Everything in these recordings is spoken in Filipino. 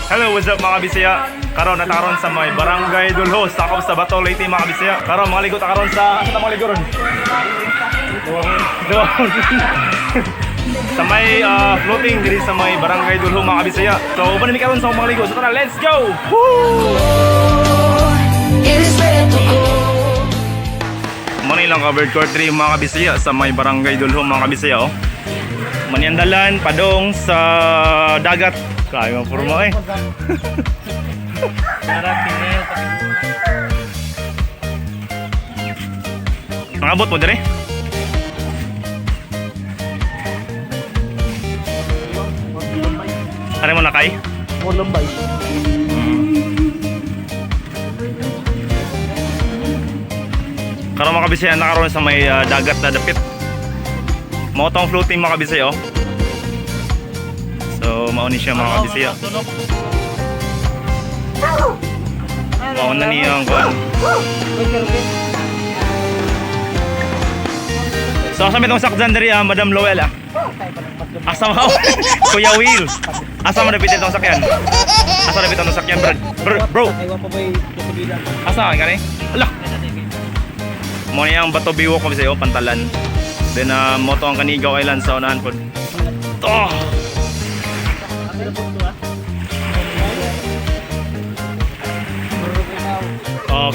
Hello, what's up mga Bisaya? Karon nataron sa may Barangay Dulho, sakop sa Bato Leyte mga Bisaya. Karon mga ligo ta karon sa mga ligo ron. Sa may floating diri sa may Barangay Dulho mga Bisaya. So, uban mi karon sa mga ligo. So tara, let's go. Woo! Manilang covered court 3 mga Bisaya sa may Barangay Dulho mga Bisaya. Oh. Manyandalan padong sa dagat. Kaya mo purma eh. Nangabot mo dire? Ano mo nakay? Mo lambay. Karon mga Bisaya nakaroon sa may dagat na dapit. Mao tong floating mga Bisaya oh. So mauni siya mga Bisaya. Mauna niya ang kuwan. So asa may tong sakdan diri Madam Lowell ah. Asa mo? Kuya Will. Asa mo dapit itong sakyan? Asa dapit itong sakyan bro? Asa ka ni? Ala. Mo niyang Bato Biwok ko Bisaya pantalan. Then moto ang Kanigaw Island sa unahan pod. To.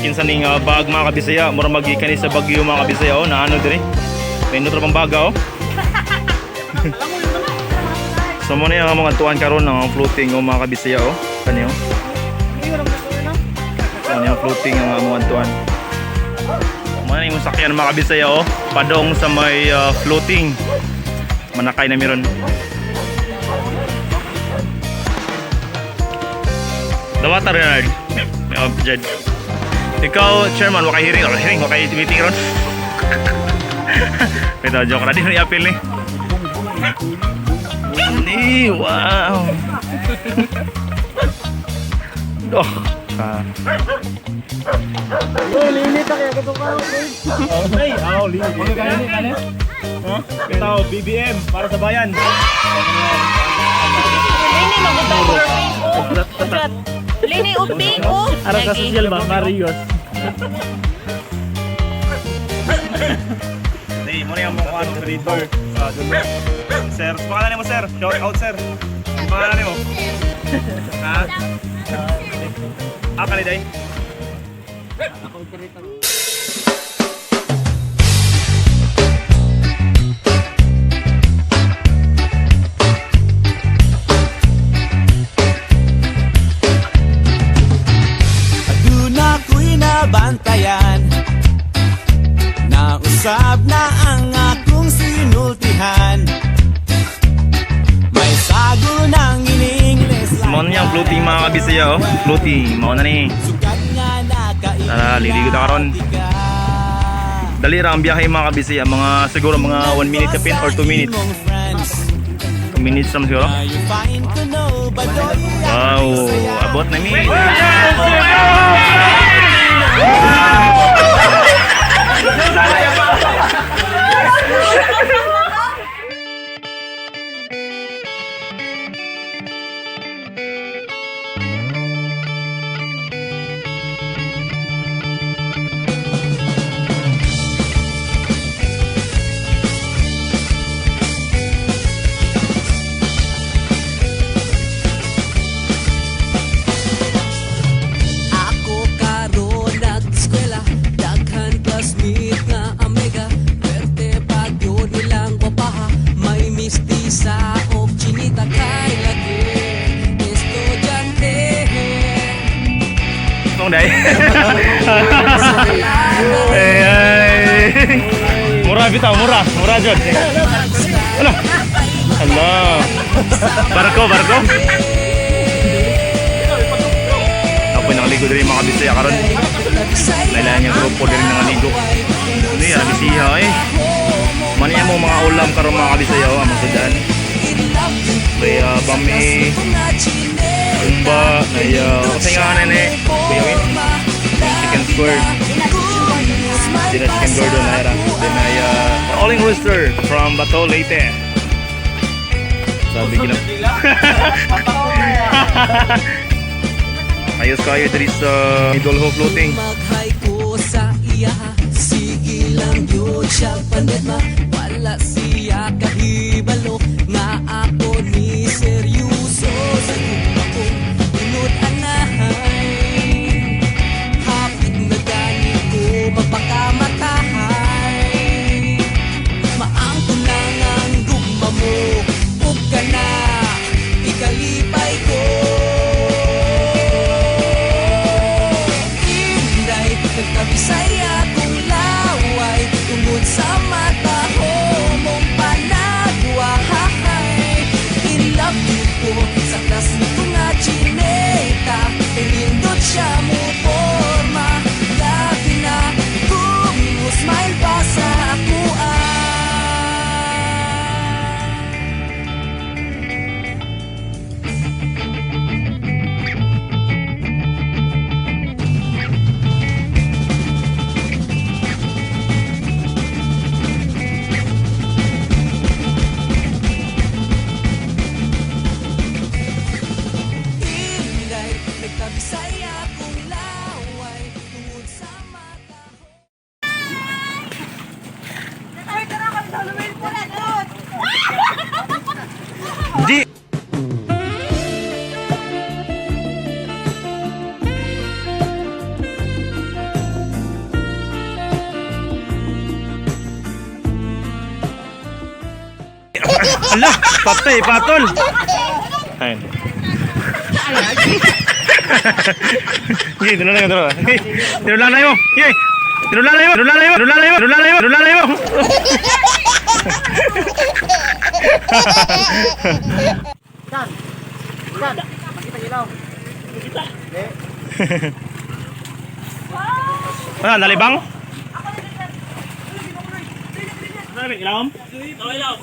Kinsa ning bag mga Kabisaya, mura magikan ni sa Bagyo mga Kabisaya oh, naano diri. May nutro pang baga oh. So mo na yung mga tuwan karon ng floating oh mga Kabisaya oh. Kani oh. Kani yung floating ang mga tuwan. Mo na yung sakyan mga Kabisaya oh, padong sa may floating. Manakay na meron. Dawata Renard. Jed. Ikaw, chairman, wakay hearing, wakay meeting ron. Ito, joke na din yung i-appeal ni. Wow. Oh. Linit na kaya katong karo. Ay, linit. Ano kaya ni kanin? Ito, BBM para sa bayan. Lini magutay. Lini uping o. Arang ka social ba? Marios. Hey, mo na yung mga moderator sa dulo. Sir, pangalan mo sir. Shout out sir. Pangalan mo. Ha? Kaliday. Ako operator. Bantayan nausab na ang akong sinultihan. May sago ng in-English. Mo na yung floating mga Kabisaya oh. Floating, mo na ni. Tara, liligo ta karon. Dali ra ang biyahe mga Kabisaya, mga siguro mga 1 minute kapin or 2 minutes. 2 minutes lang siguro. Wow, abot na mi. Day. Murah bitaw, murah jud. Ala. Allah. Barko. Ako nang ligo diri mga Bisaya karon. Lailayan yung grupo diri nang ligo. Ni ara Bisaya eh. Mani mo mga ulam karon mga Bisaya ang magsudan. May bami. Umba, ay kasi nga nene, chicken squirt. Then chicken gordon na era. Then ay all-in rooster from Bato Leyte. Sabi ko lang. Ayos kayo diri sa Idolho Floating. Maghay ko sa iya, sige lang yun siya panit ma. Wala siya kahibalo, nga ako ni seryoso. Sa guma ko, unod anahay. Hapit na gani ko, mapakamatay. Maangko na ngang guma mo, ug ka na, ikalipay ko. Nagkabisaya kong laway tungod sa mata ho mong panagwahay. In love ko sa klas nito nga chineta, pinindot siya mo forma. Labi na kung smile pa sa ako Nagkabisaya kong laway tungod sa mata ho. Di. Ala, patay, patol. Ayun. Sige, tinulang mo. Tinulang mo. Sige. Tinulang mo. Tinulang mo. Wala, nalibang? Ilawam? Ilaw.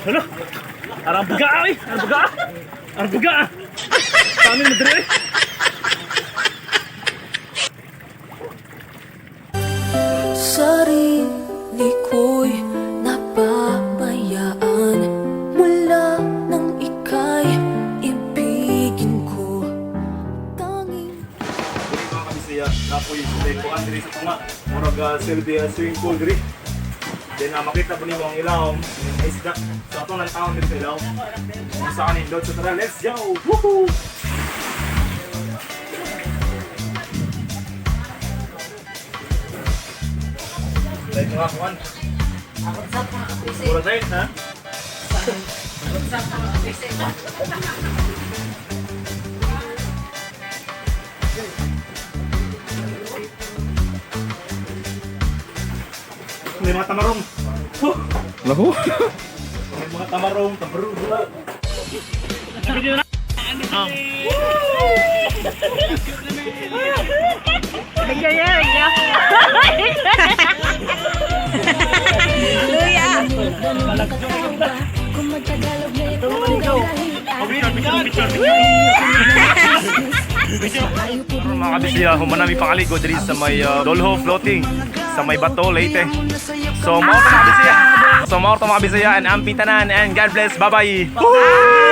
Hala! Arang baga eh! Arang baga! Kami madre! Sarili ko'y napabayaan mula nang ika'y ibigin ko. Tanging Mga kabisaya, napoy sa ko Andres sa tunga. Murag Silvia swimming pool diri. Then makita po niyo ang ilaw, ang isda. Sa atong ng taon dito sa ilaw. Kung sa kanin doon sa tara, let's go! Woohoo! Like mga kuwan. Pura tayo, ha? May mga tamarong. Lahu? May mga tamarong, tabarugo. Luya! Mga kabisaya, humanami pangaligo diri sa may Dolho Floating sa may Bato, Leyte. So, mga kabisaya, and ampi tanan, and God bless, bye-bye! Woo!